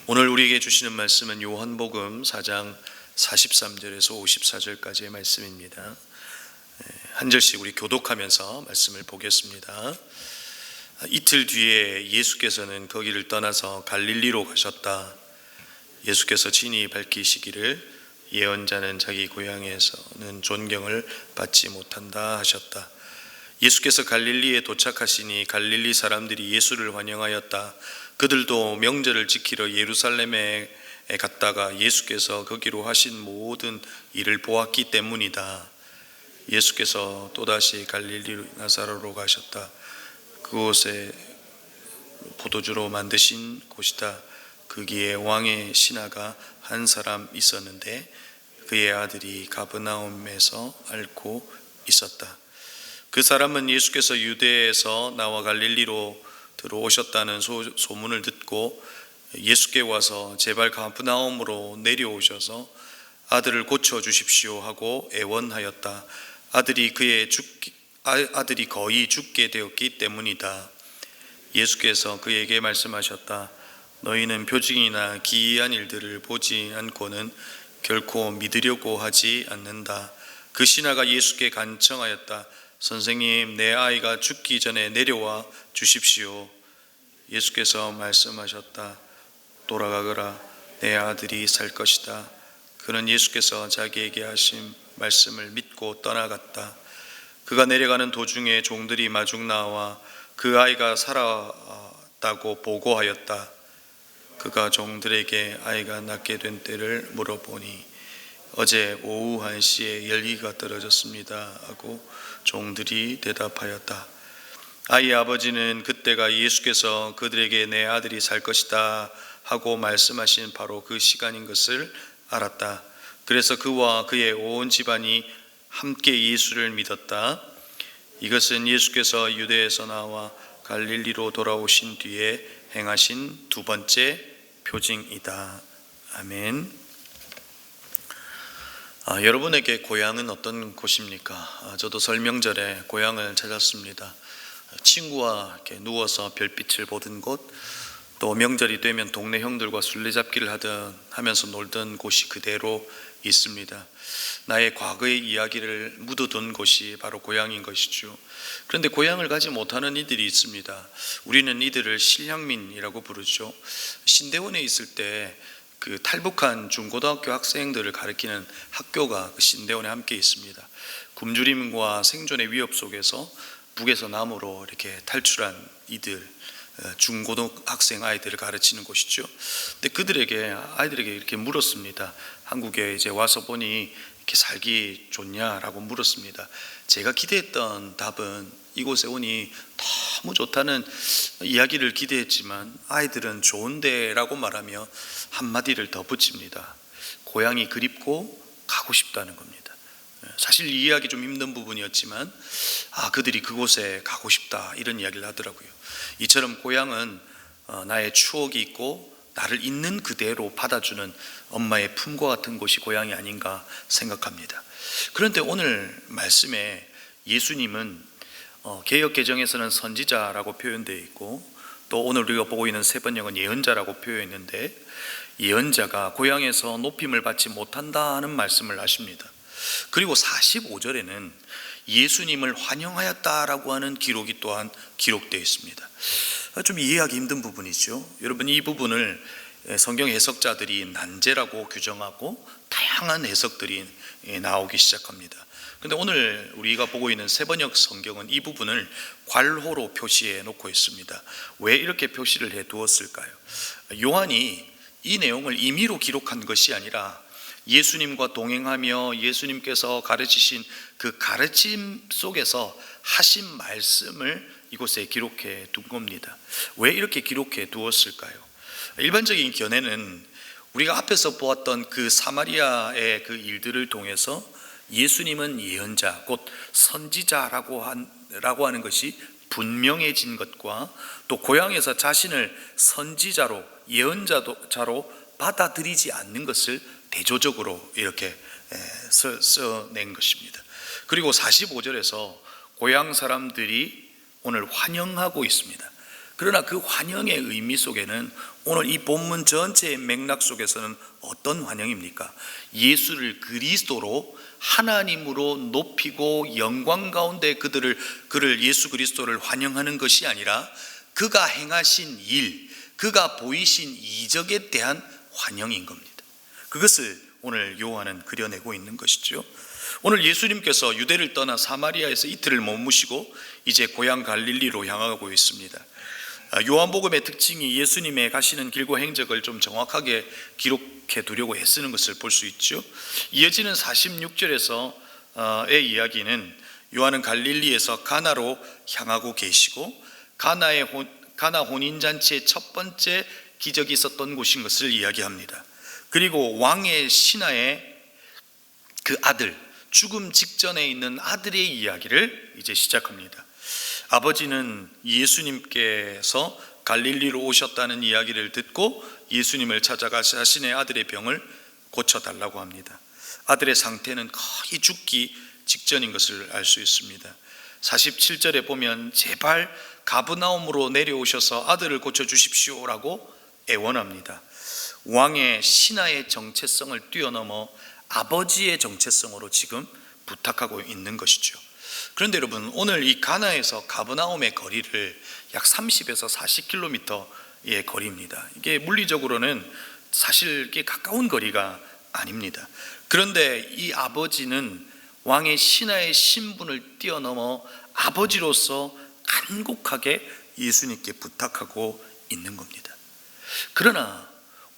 오늘 우리에게 주시는 말씀은 요한복음 4장 43절에서 54절까지의 말씀입니다. 한 절씩 우리 교독하면서 말씀을 보겠습니다. 이틀 뒤에 예수께서는 거기를 떠나서 갈릴리로 가셨다. 예수께서 친히 밝히시기를 예언자는 자기 고향에서는 존경을 받지 못한다 하셨다. 예수께서 갈릴리에 도착하시니 갈릴리 사람들이 예수를 환영하였다. 그들도 명절을 지키러 예루살렘에 갔다가 예수께서 거기로 하신 모든 일을 보았기 때문이다. 예수께서 또다시 갈릴리 나사로로 가셨다. 그곳에 포도주로 만드신 곳이다. 거기에 왕의 신하가 한 사람 있었는데 그의 아들이 가버나움에서 앓고 있었다. 그 사람은 예수께서 유대에서 나와 갈릴리로 들어오셨다는 소문을 듣고 예수께 와서 제발 가버나움으로 내려오셔서 아들을 고쳐주십시오 하고 애원하였다. 아들이 거의 죽게 되었기 때문이다. 예수께서 그에게 말씀하셨다. 너희는 표징이나 기이한 일들을 보지 않고는 결코 믿으려고 하지 않는다. 그 신하가 예수께 간청하였다. 선생님, 내 아이가 죽기 전에 내려와 주십시오. 예수께서 말씀하셨다. 돌아가거라, 내 아들이 살 것이다. 그는 예수께서 자기에게 하신 말씀을 믿고 떠나갔다. 그가 내려가는 도중에 종들이 마중 나와 그 아이가 살았다고 보고하였다. 그가 종들에게 아이가 낫게 된 때를 물어보니 어제 오후 1시에 열기가 떨어졌습니다 하고 종들이 대답하였다. 아이의 아버지는 그때가 예수께서 그들에게 내 아들이 살 것이다 하고 말씀하신 바로 그 시간인 것을 알았다. 그래서 그와 그의 온 집안이 함께 예수를 믿었다. 이것은 예수께서 유대에서 나와 갈릴리로 돌아오신 뒤에 행하신 두 번째 표징이다. 아멘. 여러분에게 고향은 어떤 곳입니까? 저도 설명절에 고향을 찾았습니다. 친구와 이렇게 누워서 별빛을 보던 곳, 또 명절이 되면 동네 형들과 술래잡기를 하면서 놀던 곳이 그대로 있습니다. 나의 과거의 이야기를 묻어둔 곳이 바로 고향인 것이죠. 그런데 고향을 가지 못하는 이들이 있습니다. 우리는 이들을 실향민이라고 부르죠. 신대원에 있을 때 그 탈북한 중고등학교 학생들을 가르치는 학교가 그 신대원에 함께 있습니다. 굶주림과 생존의 위협 속에서 북에서 남으로 이렇게 탈출한 이들, 중고등학생 아이들을 가르치는 곳이죠. 근데 아이들에게 이렇게 물었습니다. 한국에 이제 와서 보니 이렇게 살기 좋냐라고 물었습니다. 제가 기대했던 답은 이곳에 오니 너무 좋다는 이야기를 기대했지만 아이들은 좋은데라고 말하며 한마디를 더 붙입니다. 고향이 그립고 가고 싶다는 겁니다. 사실 이 이야기 좀 힘든 부분이었지만 그들이 그곳에 가고 싶다 이런 이야기를 하더라고요. 이처럼 고향은 나의 추억이 있고 나를 있는 그대로 받아주는 엄마의 품과 같은 곳이 고향이 아닌가 생각합니다. 그런데 오늘 말씀에 예수님은 개역개정에서는 선지자라고 표현되어 있고 또 오늘 우리가 보고 있는 세 번역은 예언자라고 표현했는데 예언자가 고향에서 높임을 받지 못한다는 말씀을 하십니다. 그리고 45절에는 예수님을 환영하였다라고 하는 기록이 또한 기록되어 있습니다. 좀 이해하기 힘든 부분이죠. 여러분, 이 부분을 성경 해석자들이 난제라고 규정하고 다양한 해석들이 나오기 시작합니다. 그런데 오늘 우리가 보고 있는 세번역 성경은 이 부분을 괄호로 표시해 놓고 있습니다. 왜 이렇게 표시를 해 두었을까요? 요한이 이 내용을 임의로 기록한 것이 아니라 예수님과 동행하며 예수님께서 가르치신 그 가르침 속에서 하신 말씀을 이곳에 기록해 둔 겁니다. 왜 이렇게 기록해 두었을까요? 일반적인 견해는 우리가 앞에서 보았던 그 사마리아의 그 일들을 통해서 예수님은 예언자, 곧 선지자라고 하는 것이 분명해진 것과 또 고향에서 자신을 선지자로, 예언자로 받아들이지 않는 것을 대조적으로 이렇게 써낸 것입니다. 그리고 45절에서 고향 사람들이 오늘 환영하고 있습니다. 그러나 그 환영의 의미 속에는 오늘 이 본문 전체의 맥락 속에서는 어떤 환영입니까? 예수를 그리스도로 하나님으로 높이고 영광 가운데 그를 예수 그리스도를 환영하는 것이 아니라 그가 행하신 일, 그가 보이신 이적에 대한 환영인 겁니다. 그것을 오늘 요한은 그려내고 있는 것이죠. 오늘 예수님께서 유대를 떠나 사마리아에서 이틀을 머무시고 이제 고향 갈릴리로 향하고 있습니다. 요한복음의 특징이 예수님의 가시는 길과 행적을 좀 정확하게 기록해 두려고 애쓰는 것을 볼 수 있죠. 이어지는 46절에서의 이야기는 요한은 갈릴리에서 가나로 향하고 계시고 가나 혼인잔치의 첫 번째 기적이 있었던 곳인 것을 이야기합니다. 그리고 왕의 신하의 그 아들, 죽음 직전에 있는 아들의 이야기를 이제 시작합니다. 아버지는 예수님께서 갈릴리로 오셨다는 이야기를 듣고 예수님을 찾아가 자신의 아들의 병을 고쳐달라고 합니다. 아들의 상태는 거의 죽기 직전인 것을 알 수 있습니다. 47절에 보면 제발 가브나움으로 내려오셔서 아들을 고쳐주십시오라고 애원합니다. 왕의 신하의 정체성을 뛰어넘어 아버지의 정체성으로 지금 부탁하고 있는 것이죠. 그런데 여러분, 오늘 이 가나에서 가브나움의 거리를 약 30에서 40km의 거리입니다. 이게 물리적으로는 사실 이게 가까운 거리가 아닙니다. 그런데 이 아버지는 왕의 신하의 신분을 뛰어넘어 아버지로서 간곡하게 예수님께 부탁하고 있는 겁니다. 그러나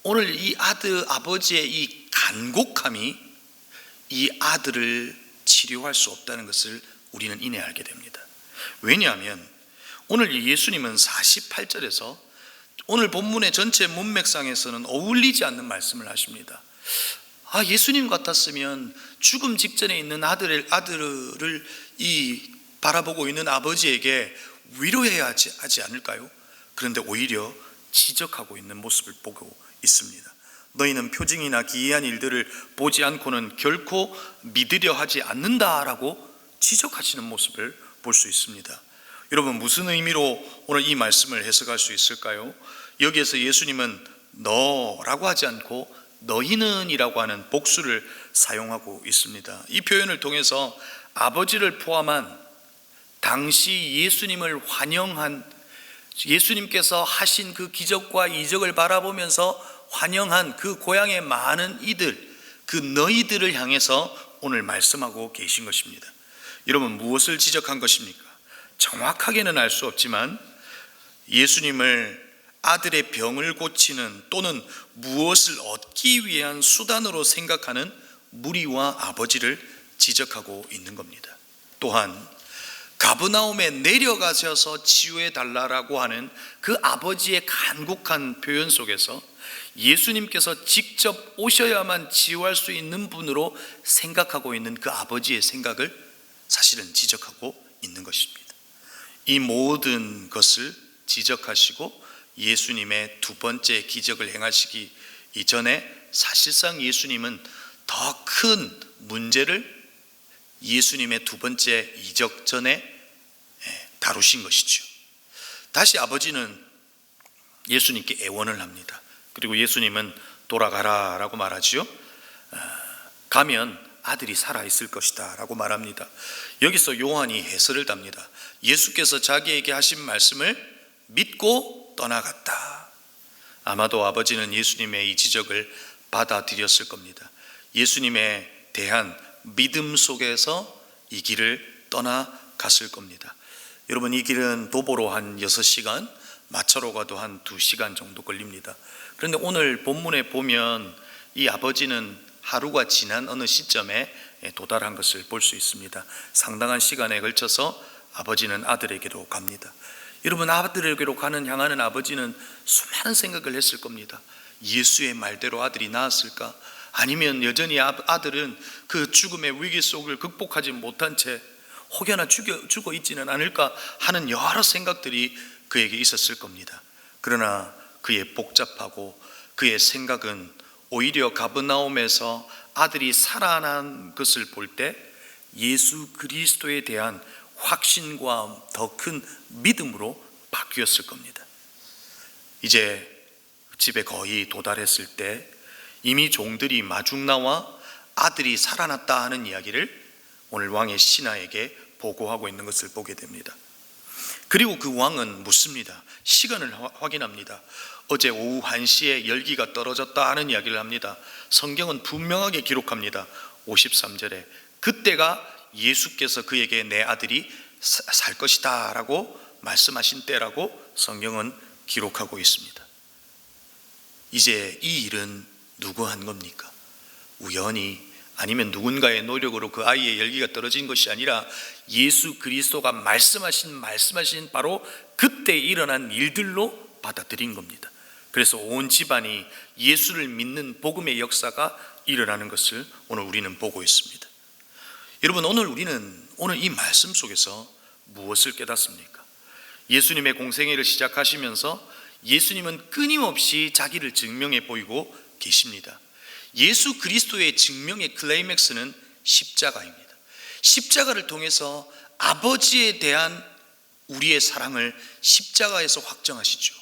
오늘 이 아버지의 이 간곡함이 이 아들을 치료할 수 없다는 것을 우리는 이내 알게 됩니다. 왜냐하면 오늘 예수님은 48절에서 오늘 본문의 전체 문맥상에서는 어울리지 않는 말씀을 하십니다. 예수님 같았으면 죽음 직전에 있는 아들을 바라보고 있는 아버지에게 위로해야 하지 않을까요? 그런데 오히려 지적하고 있는 모습을 보고 있습니다. 너희는 표징이나 기이한 일들을 보지 않고는 결코 믿으려 하지 않는다라고 지적하시는 모습을 볼 수 있습니다. 여러분, 무슨 의미로 오늘 이 말씀을 해석할 수 있을까요? 여기에서 예수님은 너라고 하지 않고 너희는 이라고 하는 복수를 사용하고 있습니다. 이 표현을 통해서 아버지를 포함한 당시 예수님을 환영한, 예수님께서 하신 그 기적과 이적을 바라보면서 환영한 그 고향의 많은 이들, 그 너희들을 향해서 오늘 말씀하고 계신 것입니다. 여러분, 무엇을 지적한 것입니까? 정확하게는 알 수 없지만 예수님을 아들의 병을 고치는 또는 무엇을 얻기 위한 수단으로 생각하는 무리와 아버지를 지적하고 있는 겁니다. 또한 가브나움에 내려가셔서 치유해 달라고 하는 그 아버지의 간곡한 표현 속에서 예수님께서 직접 오셔야만 치유할 수 있는 분으로 생각하고 있는 그 아버지의 생각을 사실은 지적하고 있는 것입니다. 이 모든 것을 지적하시고 예수님의 두 번째 기적을 행하시기 이전에 사실상 예수님은 더 큰 문제를 예수님의 두 번째 이적 전에 다루신 것이죠. 다시 아버지는 예수님께 애원을 합니다. 그리고 예수님은 돌아가라 라고 말하죠. 가면 아들이 살아있을 것이다 라고 말합니다. 여기서 요한이 해설을 답니다. 예수께서 자기에게 하신 말씀을 믿고 떠나갔다. 아마도 아버지는 예수님의 이 지적을 받아들였을 겁니다. 예수님에 대한 믿음 속에서 이 길을 떠나갔을 겁니다. 여러분, 이 길은 도보로 한 6시간, 마차로 가도 한 2시간 정도 걸립니다. 그런데 오늘 본문에 보면 이 아버지는 하루가 지난 어느 시점에 도달한 것을 볼 수 있습니다. 상당한 시간에 걸쳐서 아버지는 아들에게로 갑니다. 여러분, 아들에게로 향하는 아버지는 수많은 생각을 했을 겁니다. 예수의 말대로 아들이 나았을까? 아니면 여전히 아들은 그 죽음의 위기 속을 극복하지 못한 채 혹여나 죽어 있지는 않을까 하는 여러 생각들이 그에게 있었을 겁니다. 그러나 그의 복잡하고 그의 생각은 오히려 가브나움에서 아들이 살아난 것을 볼 때 예수 그리스도에 대한 확신과 더 큰 믿음으로 바뀌었을 겁니다. 이제 집에 거의 도달했을 때 이미 종들이 마중 나와 아들이 살아났다 하는 이야기를 오늘 왕의 신하에게 보고하고 있는 것을 보게 됩니다. 그리고 그 왕은 묻습니다. 시간을 확인합니다. 어제 오후 1시에 열기가 떨어졌다 하는 이야기를 합니다. 성경은 분명하게 기록합니다. 53절에 그때가 예수께서 그에게 내 아들이 살 것이다 라고 말씀하신 때라고 성경은 기록하고 있습니다. 이제 이 일은 누가 한 겁니까? 우연히 아니면 누군가의 노력으로 그 아이의 열기가 떨어진 것이 아니라 예수 그리스도가 말씀하신 바로 그때 일어난 일들로 받아들인 겁니다. 그래서 온 집안이 예수를 믿는 복음의 역사가 일어나는 것을 오늘 우리는 보고 있습니다. 여러분, 오늘 이 말씀 속에서 무엇을 깨닫습니까? 예수님의 공생애를 시작하시면서 예수님은 끊임없이 자기를 증명해 보이고 계십니다. 예수 그리스도의 증명의 클라이맥스는 십자가입니다. 십자가를 통해서 아버지에 대한 우리의 사랑을 십자가에서 확정하시죠.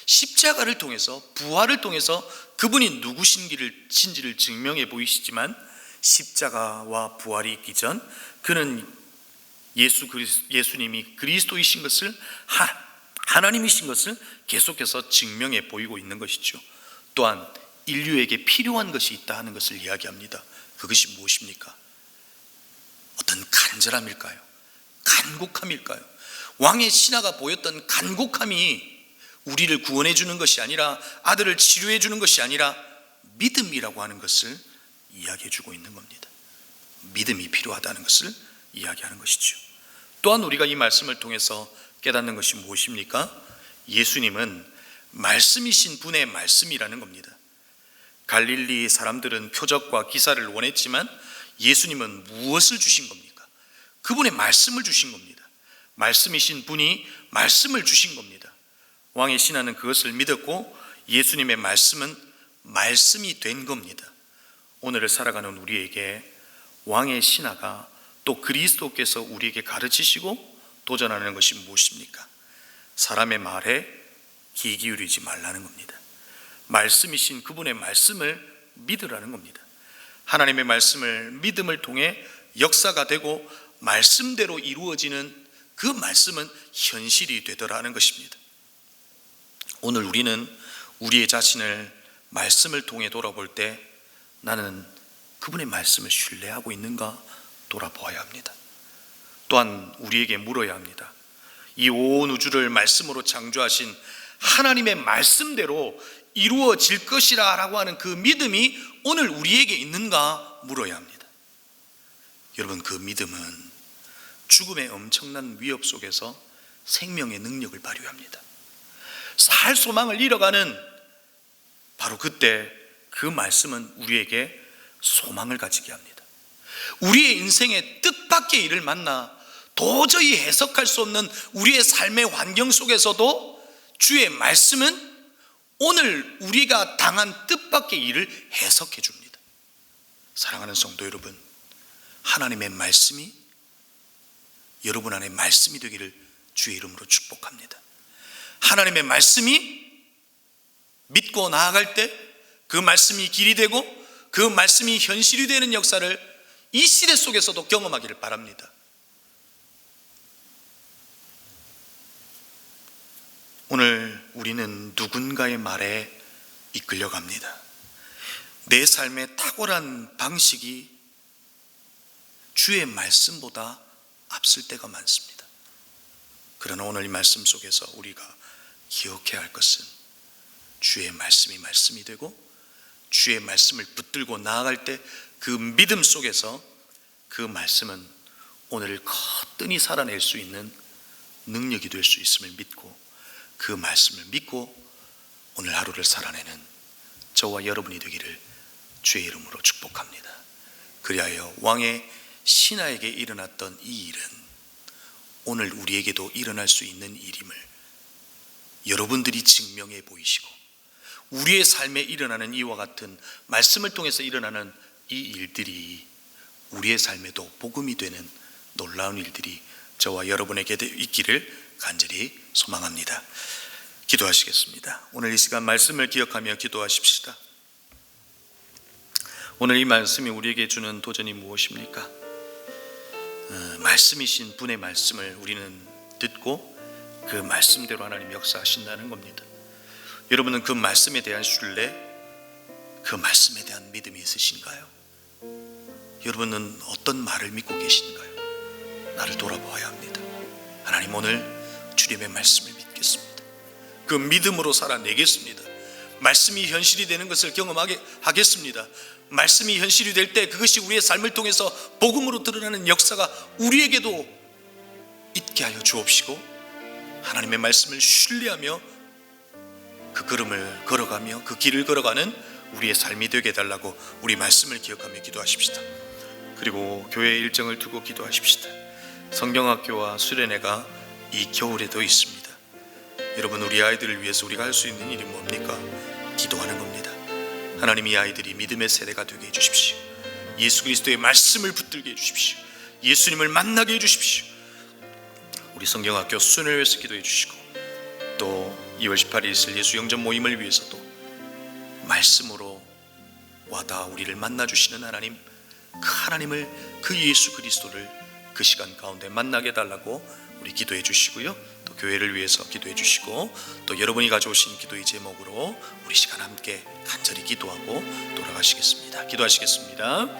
십자가를 통해서, 부활을 통해서 그분이 누구신지를 증명해 보이시지만 십자가와 부활이 있기 전 그는 예수님이 그리스도이신 것을, 하나님이신 것을 계속해서 증명해 보이고 있는 것이죠. 또한 인류에게 필요한 것이 있다 하는 것을 이야기합니다. 그것이 무엇입니까? 어떤 간절함일까요? 간곡함일까요? 왕의 신하가 보였던 간곡함이 우리를 구원해 주는 것이 아니라, 아들을 치료해 주는 것이 아니라 믿음이라고 하는 것을 이야기해 주고 있는 겁니다. 믿음이 필요하다는 것을 이야기하는 것이죠. 또한 우리가 이 말씀을 통해서 깨닫는 것이 무엇입니까? 예수님은 말씀이신 분의 말씀이라는 겁니다. 갈릴리 사람들은 표적과 기사를 원했지만 예수님은 무엇을 주신 겁니까? 그분의 말씀을 주신 겁니다. 말씀이신 분이 말씀을 주신 겁니다. 왕의 신하는 그것을 믿었고 예수님의 말씀은 말씀이 된 겁니다. 오늘을 살아가는 우리에게 왕의 신하가 또 그리스도께서 우리에게 가르치시고 도전하는 것이 무엇입니까? 사람의 말에 귀 기울이지 말라는 겁니다. 말씀이신 그분의 말씀을 믿으라는 겁니다. 하나님의 말씀을 믿음을 통해 역사가 되고 말씀대로 이루어지는 그 말씀은 현실이 되더라는 것입니다. 오늘 우리는 우리의 자신을 말씀을 통해 돌아볼 때 나는 그분의 말씀을 신뢰하고 있는가 돌아보아야 합니다. 또한 우리에게 물어야 합니다. 이 온 우주를 말씀으로 창조하신 하나님의 말씀대로 이루어질 것이라 라고 하는 그 믿음이 오늘 우리에게 있는가 물어야 합니다. 여러분, 그 믿음은 죽음의 엄청난 위협 속에서 생명의 능력을 발휘합니다. 살 소망을 잃어가는 바로 그때 그 말씀은 우리에게 소망을 가지게 합니다. 우리의 인생의 뜻밖의 일을 만나 도저히 해석할 수 없는 우리의 삶의 환경 속에서도 주의 말씀은 오늘 우리가 당한 뜻밖의 일을 해석해 줍니다. 사랑하는 성도 여러분, 하나님의 말씀이 여러분 안에 말씀이 되기를 주의 이름으로 축복합니다. 하나님의 말씀이 믿고 나아갈 때 그 말씀이 길이 되고 그 말씀이 현실이 되는 역사를 이 시대 속에서도 경험하기를 바랍니다. 오늘 우리는 누군가의 말에 이끌려갑니다. 내 삶의 탁월한 방식이 주의 말씀보다 앞설 때가 많습니다. 그러나 오늘 이 말씀 속에서 우리가 기억해야 할 것은 주의 말씀이 말씀이 되고 주의 말씀을 붙들고 나아갈 때 그 믿음 속에서 그 말씀은 오늘을 거뜬히 살아낼 수 있는 능력이 될 수 있음을 믿고 그 말씀을 믿고 오늘 하루를 살아내는 저와 여러분이 되기를 주의 이름으로 축복합니다. 그리하여 왕의 신하에게 일어났던 이 일은 오늘 우리에게도 일어날 수 있는 일임을 여러분들이 증명해 보이시고 우리의 삶에 일어나는 이와 같은 말씀을 통해서 일어나는 이 일들이 우리의 삶에도 복음이 되는 놀라운 일들이 저와 여러분에게 있기를 간절히 소망합니다. 기도하시겠습니다. 오늘 이 시간 말씀을 기억하며 기도하십시다. 오늘 이 말씀이 우리에게 주는 도전이 무엇입니까? 말씀이신 분의 말씀을 우리는 듣고 그 말씀대로 하나님 역사하신다는 겁니다. 여러분은 그 말씀에 대한 신뢰, 그 말씀에 대한 믿음이 있으신가요? 여러분은 어떤 말을 믿고 계신가요? 나를 돌아보아야 합니다. 하나님, 오늘 주님의 말씀을 믿겠습니다. 그 믿음으로 살아내겠습니다. 말씀이 현실이 되는 것을 경험하게 하겠습니다. 말씀이 현실이 될 때 그것이 우리의 삶을 통해서 복음으로 드러나는 역사가 우리에게도 있게 하여 주옵시고, 하나님의 말씀을 신뢰하며 그 걸음을 걸어가며 그 길을 걸어가는 우리의 삶이 되게 해달라고 우리 말씀을 기억하며 기도하십시다. 그리고 교회 일정을 두고 기도하십시다. 성경학교와 수련회가 이 겨울에도 있습니다. 여러분, 우리 아이들을 위해서 우리가 할 수 있는 일이 뭡니까? 기도하는 겁니다. 하나님, 이 아이들이 믿음의 세대가 되게 해주십시오. 예수 그리스도의 말씀을 붙들게 해주십시오. 예수님을 만나게 해주십시오. 우리 성경학교 수련회를 위해서 기도해 주시고, 또 2월 18일 있을 예수 영전 모임을 위해서도 말씀으로 와다 우리를 만나주시는 하나님, 그 하나님을, 그 예수 그리스도를 그 시간 가운데 만나게 해달라고 우리 기도해 주시고요, 또 교회를 위해서 기도해 주시고, 또 여러분이 가져오신 기도의 제목으로 우리 시간 함께 간절히 기도하고 돌아가시겠습니다. 기도하시겠습니다.